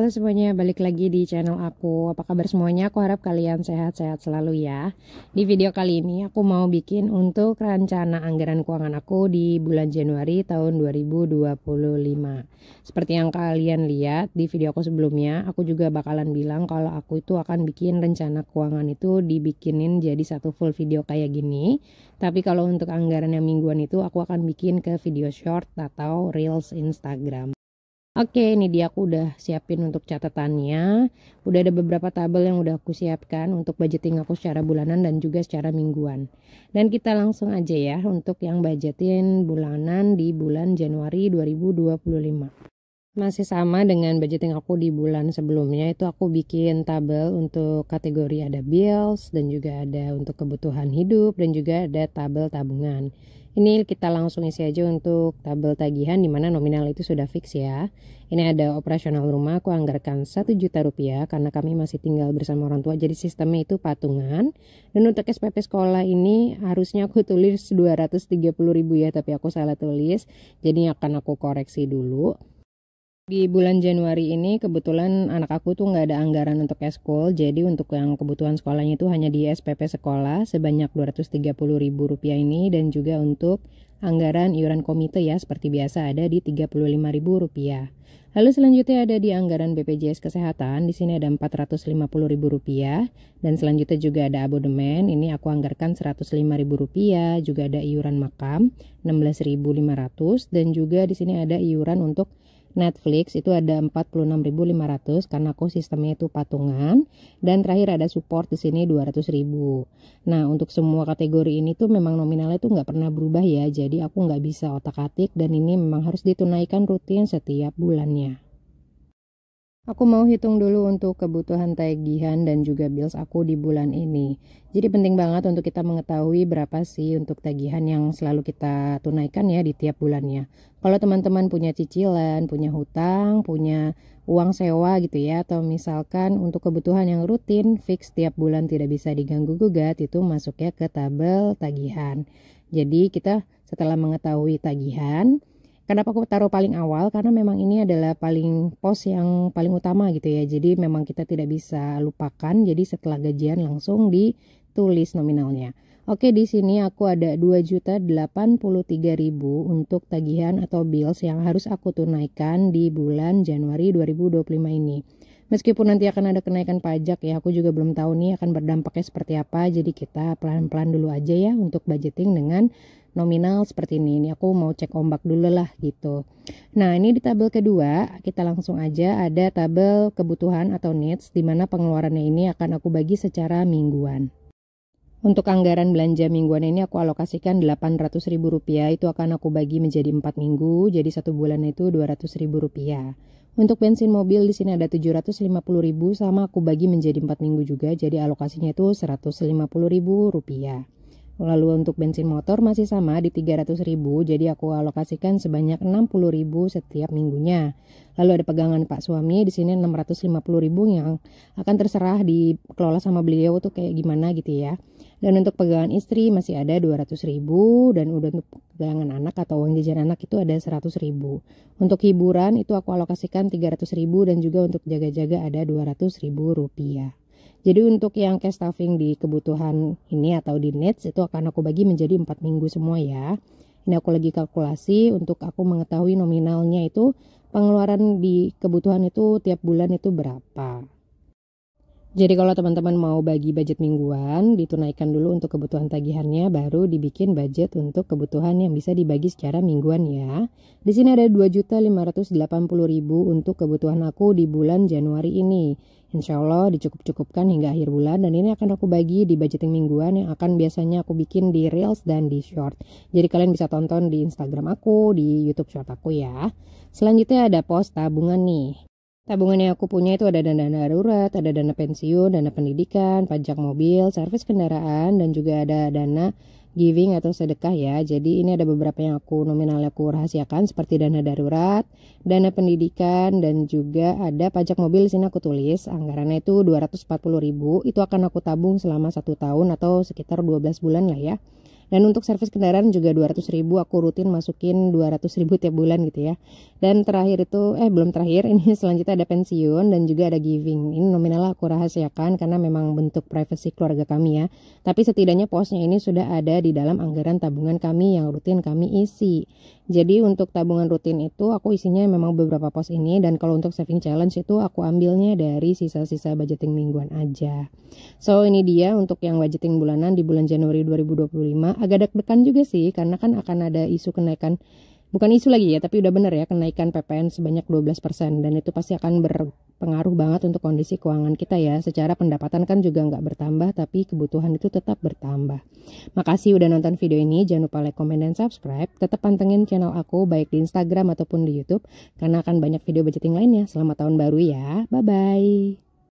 Halo semuanya, balik lagi di channel aku. Apa kabar semuanya? Aku harap kalian sehat-sehat selalu ya. Di video kali ini aku mau bikin untuk rencana anggaran keuangan aku di bulan Januari tahun 2025. Seperti yang kalian lihat di video aku sebelumnya, aku juga bakalan bilang kalau aku itu akan bikin rencana keuangan itu dibikinin jadi satu full video kayak gini. Tapi kalau untuk anggaran yang mingguan itu aku akan bikin ke video short atau reels Instagram. Oke, ini dia aku udah siapin untuk catatannya. Udah ada beberapa tabel yang udah aku siapkan untuk budgeting aku secara bulanan dan juga secara mingguan. Dan kita langsung aja ya untuk yang budgetin bulanan di bulan Januari 2025. Masih sama dengan budgeting aku di bulan sebelumnya, itu aku bikin tabel untuk kategori ada bills dan juga ada untuk kebutuhan hidup dan juga ada tabel tabungan. Ini kita langsung isi aja untuk tabel tagihan dimana nominal itu sudah fix ya. Ini ada operasional rumah, aku anggarkan 1 juta rupiah karena kami masih tinggal bersama orang tua, jadi sistemnya itu patungan. Dan untuk SPP sekolah ini harusnya aku tulis 230.000 ya, tapi aku salah tulis, jadi akan aku koreksi dulu. Di bulan Januari ini kebetulan anak aku tuh nggak ada anggaran untuk eskul, jadi untuk yang kebutuhan sekolahnya itu hanya di SPP sekolah sebanyak 230.000 rupiah ini, dan juga untuk anggaran iuran komite ya seperti biasa ada di 35.000 rupiah. Lalu selanjutnya ada di anggaran BPJS Kesehatan, di sini ada 450.000 rupiah, dan selanjutnya juga ada abodemen, ini aku anggarkan 105.000 rupiah, juga ada iuran makam 16.500, dan juga di sini ada iuran untuk Netflix itu ada 46.500 karena aku sistemnya itu patungan, dan terakhir ada support di sini 200.000. Nah, untuk semua kategori ini tuh memang nominalnya tuh nggak pernah berubah ya, jadi aku nggak bisa otak-atik dan ini memang harus ditunaikan rutin setiap bulannya. Aku mau hitung dulu untuk kebutuhan tagihan dan juga bills aku di bulan ini. Jadi penting banget untuk kita mengetahui berapa sih untuk tagihan yang selalu kita tunaikan ya di tiap bulannya. Kalau teman-teman punya cicilan, punya hutang, punya uang sewa gitu ya, atau misalkan untuk kebutuhan yang rutin fix tiap bulan tidak bisa diganggu gugat, itu masuknya ke tabel tagihan. Jadi kita setelah mengetahui tagihan, kenapa aku taruh paling awal? Karena memang ini adalah pos yang paling utama gitu ya. Jadi memang kita tidak bisa lupakan. Jadi setelah gajian langsung ditulis nominalnya. Oke, di sini aku ada 2.083.000 untuk tagihan atau bills yang harus aku tunaikan di bulan Januari 2025 ini. Meskipun nanti akan ada kenaikan pajak ya, aku juga belum tahu nih akan berdampaknya seperti apa. Jadi kita pelan-pelan dulu aja ya untuk budgeting dengan nominal seperti ini. Ini aku mau cek ombak dulu lah gitu. Nah, ini di tabel kedua kita langsung aja ada tabel kebutuhan atau needs, dimana pengeluarannya ini akan aku bagi secara mingguan. Untuk anggaran belanja mingguan ini aku alokasikan 800.000 rupiah, itu akan aku bagi menjadi 4 minggu, jadi satu bulan itu 200.000 rupiah. Untuk bensin mobil di sini ada 750.000, sama aku bagi menjadi 4 minggu juga, jadi alokasinya itu 150.000 rupiah. Lalu untuk bensin motor masih sama di 300.000, jadi aku alokasikan sebanyak 60.000 setiap minggunya. Lalu ada pegangan Pak suami di sini 650.000 yang akan terserah dikelola sama beliau tuh kayak gimana gitu ya. Dan untuk pegangan istri masih ada 200.000, dan udah untuk pegangan anak atau uang jajan anak itu ada 100.000. Untuk hiburan itu aku alokasikan 300.000, dan juga untuk jaga-jaga ada 200.000 rupiah. Jadi untuk yang cash stuffing di kebutuhan ini atau di needs itu akan aku bagi menjadi 4 minggu semua ya. Ini aku lagi kalkulasi untuk aku mengetahui nominalnya itu pengeluaran di kebutuhan itu tiap bulan itu berapa. Jadi kalau teman-teman mau bagi budget mingguan, ditunaikan dulu untuk kebutuhan tagihannya, baru dibikin budget untuk kebutuhan yang bisa dibagi secara mingguan ya. Di sini ada 2.580.000 untuk kebutuhan aku di bulan Januari ini. Insya Allah dicukup-cukupkan hingga akhir bulan, dan ini akan aku bagi di budgeting mingguan yang akan biasanya aku bikin di reels dan di short. Jadi kalian bisa tonton di Instagram aku, di YouTube short aku ya. Selanjutnya ada pos tabungan nih. Tabungan yang aku punya itu ada dana darurat, ada dana pensiun, dana pendidikan, pajak mobil, servis kendaraan, dan juga ada dana giving atau sedekah ya. Jadi ini ada beberapa yang aku nominalnya aku rahasiakan seperti dana darurat, dana pendidikan, dan juga ada pajak mobil. Di sini aku tulis anggarannya itu 240.000, itu akan aku tabung selama 1 tahun atau sekitar 12 bulan lah ya. Dan untuk servis kendaraan juga 200.000, aku rutin masukin 200.000 tiap bulan gitu ya. Dan terakhir itu belum terakhir, ini selanjutnya ada pensiun dan juga ada giving. Ini nominal aku rahasiakan karena memang bentuk privasi keluarga kami ya. Tapi setidaknya posnya ini sudah ada di dalam anggaran tabungan kami yang rutin kami isi. Jadi untuk tabungan rutin itu aku isinya memang beberapa pos ini, dan kalau untuk saving challenge itu aku ambilnya dari sisa-sisa budgeting mingguan aja. So ini dia untuk yang budgeting bulanan di bulan Januari 2025. Agak deg-degan juga sih karena kan akan ada isu kenaikan, bukan isu lagi ya, tapi udah bener ya, kenaikan PPN sebanyak 12%, dan itu pasti akan berpengaruh banget untuk kondisi keuangan kita ya. Secara pendapatan kan juga nggak bertambah, tapi kebutuhan itu tetap bertambah. Makasih udah nonton video ini, jangan lupa like, comment, dan subscribe. Tetap pantengin channel aku baik di Instagram ataupun di YouTube, karena akan banyak video budgeting lainnya. Selamat tahun baru ya, bye-bye.